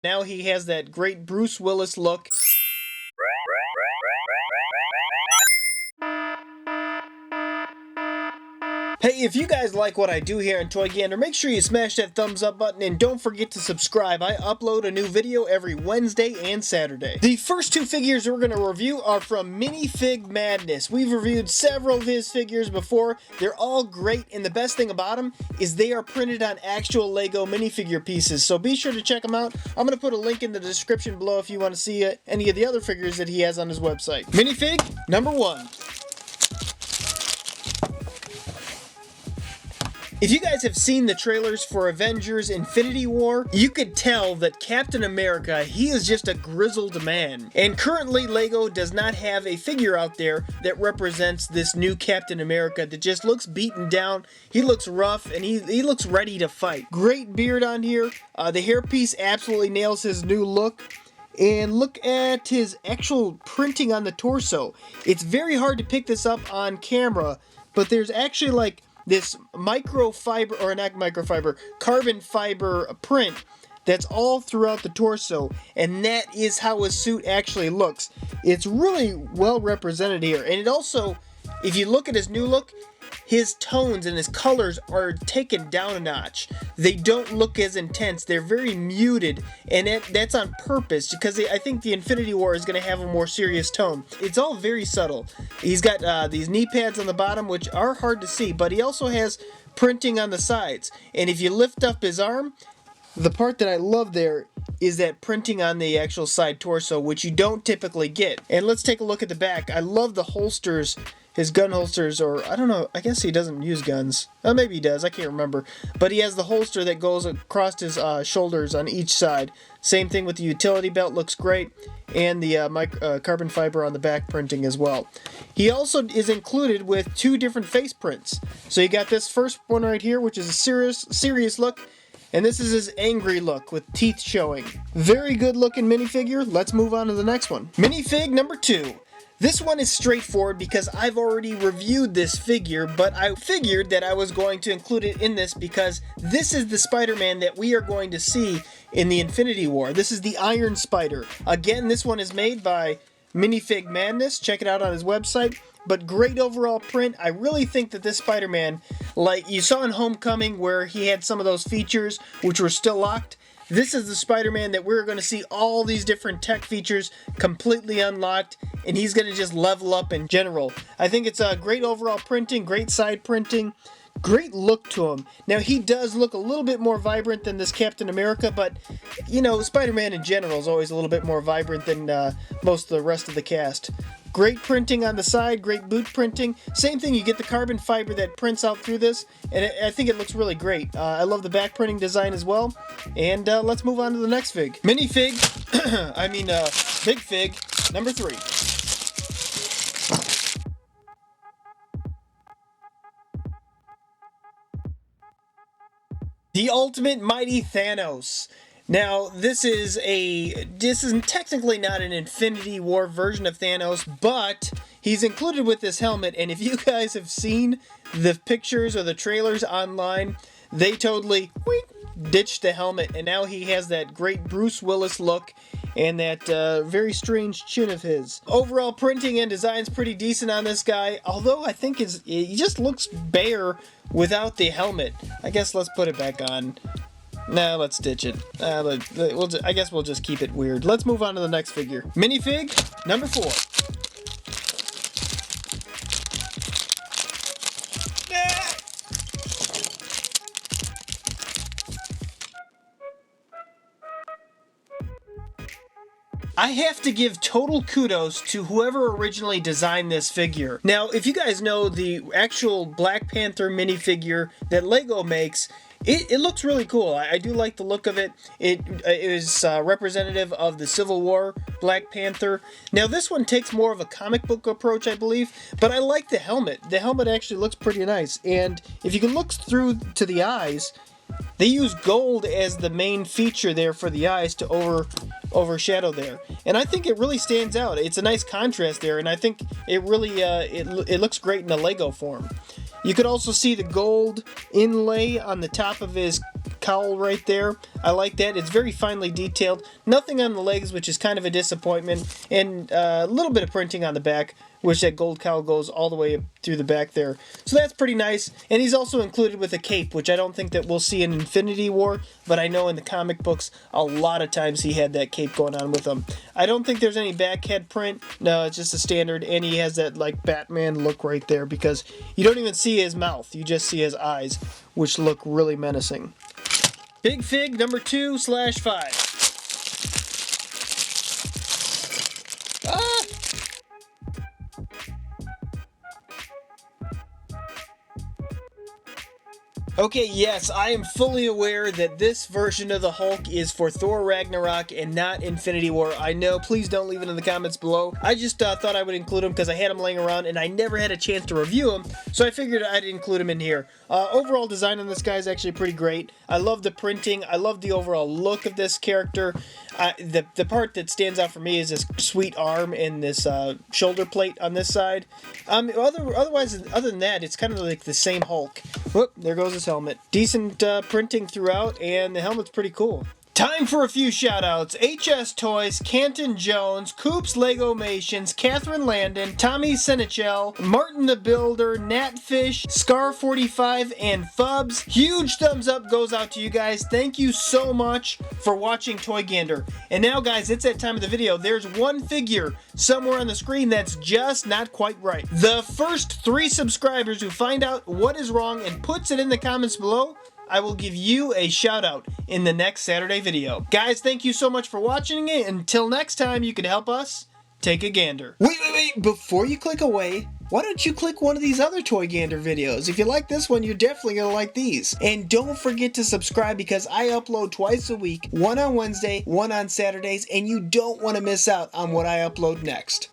Now he has that great Bruce Willis look. Hey, if you guys like what I do here in Toy Gander, make sure you smash that thumbs up button and don't forget to subscribe. I upload a new video every Wednesday and Saturday. The first two figures we're going to review are from Minifig Madness. We've reviewed several of his figures before. They're all great, and the best thing about them is they are printed on actual LEGO minifigure pieces, so be sure to check them out. I'm going to put a link in the description below if you want to see any of the other figures that he has on his website. Minifig number 1. If you guys have seen the trailers for Avengers Infinity War, you could tell that Captain America, he is just a grizzled man. And currently LEGO does not have a figure out there that represents this new Captain America that just looks beaten down. He looks rough and he looks ready to fight. Great beard on here. The hairpiece absolutely nails his new look. And look at his actual printing on the torso. It's very hard to pick this up on camera, but there's actually like this microfiber, or not microfiber, carbon fiber print that's all throughout the torso, and that is how his suit actually looks. It's really well represented here, and it also, if you look at his new look, his tones and his colors are taken down a notch. They don't look as intense. They're very muted, and that's on purpose because I think the Infinity War is going to have a more serious tone. It's all very subtle. He's got these knee pads on the bottom, which are hard to see, but he also has printing on the sides. And if you lift up his arm, the part that I love there is that printing on the actual side torso, which you don't typically get. And let's take a look at the back. I love the holsters. His gun holsters, or I don't know, I guess he doesn't use guns. Maybe he does, I can't remember. But he has the holster that goes across his shoulders on each side. Same thing with the utility belt, looks great. And the carbon fiber on the back printing as well. He also is included with 2 different face prints. So you got this first one right here, which is a serious look. And this is his angry look with teeth showing. Very good looking minifigure. Let's move on to the next one. Minifig number 2. This one is straightforward because I've already reviewed this figure, but I figured that I was going to include it in this because this is the Spider-Man that we are going to see in the Infinity War. This is the Iron Spider. Again, this one is made by Minifig Madness. Check it out on his website. But great overall print. I really think that this Spider-Man, like you saw in Homecoming where he had some of those features which were still locked, this is the Spider-Man that we're going to see all these different tech features completely unlocked, and he's going to just level up in general. I think it's a great overall printing, great side printing, great look to him. Now, he does look a little bit more vibrant than this Captain America, but, you know, Spider-Man in general is always a little bit more vibrant than most of the rest of the cast. Great printing on the side, great boot printing. Same thing, you get the carbon fiber that prints out through this, and I think it looks really great. I love the back printing design as well. And let's move on to the next fig. Minifig, Big Fig, number 3. The Ultimate Mighty Thanos. Now, this is technically not an Infinity War version of Thanos, but he's included with this helmet, and if you guys have seen the pictures or the trailers online, they totally ditched the helmet, and now he has that great Bruce Willis look and that very strange chin of his. Overall printing and design's pretty decent on this guy, although I think he just looks bare without the helmet. I guess let's put it back on. Nah, let's ditch it. I guess we'll just keep it weird. Let's move on to the next figure. Minifig number 4. I have to give total kudos to whoever originally designed this figure. Now, if you guys know the actual Black Panther minifigure that LEGO makes, it looks really cool. I do like the look of it. It is representative of the Civil War Black Panther. Now, this one takes more of a comic book approach, I believe, but I like the helmet. The helmet actually looks pretty nice, and if you can look through to the eyes, they use gold as the main feature there for the eyes to overshadow there, and I think it really stands out. It's a nice contrast there, and I think it really it looks great in a LEGO form. You could also see the gold inlay on the top of his cowl right there. I like that. It's very finely detailed. Nothing on the legs, which is kind of a disappointment, and a little bit of printing on the back, which that gold cowl goes all the way up through the back there. So that's pretty nice. And he's also included with a cape, which I don't think that we'll see in Infinity War, but I know in the comic books a lot of times he had that cape going on with him. I don't think there's any back head print. No, it's just a standard, and he has that like Batman look right there because you don't even see his mouth. You just see his eyes, which look really menacing. Big Fig number 2/5. Okay, yes, I am fully aware that this version of the Hulk is for Thor Ragnarok and not Infinity War. I know, please don't leave it in the comments below. I just thought I would include him because I had him laying around and I never had a chance to review him, so I figured I'd include him in here. Overall design on this guy is actually pretty great. I love the printing. I love the overall look of this character. The part that stands out for me is this sweet arm and this shoulder plate on this side. Otherwise, other than that, it's kind of like the same Hulk. Whoop, there goes his helmet. Decent printing throughout, and the helmet's pretty cool. Time for a few shoutouts. HS Toys, Canton Jones, Coops Legomations, Catherine Landon, Tommy Senichel, Martin the Builder, Natfish, Scar45, and Fubs. Huge thumbs up goes out to you guys. Thank you so much for watching Toy Gander. And now guys, it's that time of the video. There's one figure somewhere on the screen that's just not quite right. The first 3 subscribers who find out what is wrong and puts it in the comments below, I will give you a shout out in the next Saturday video. Guys, thank you so much for watching it. Until next time, you can help us take a gander. Wait, before you click away, why don't you click one of these other Toy Gander videos? If you like this one, you're definitely gonna like these. And don't forget to subscribe because I upload twice a week, one on Wednesday, one on Saturdays, and you don't wanna miss out on what I upload next.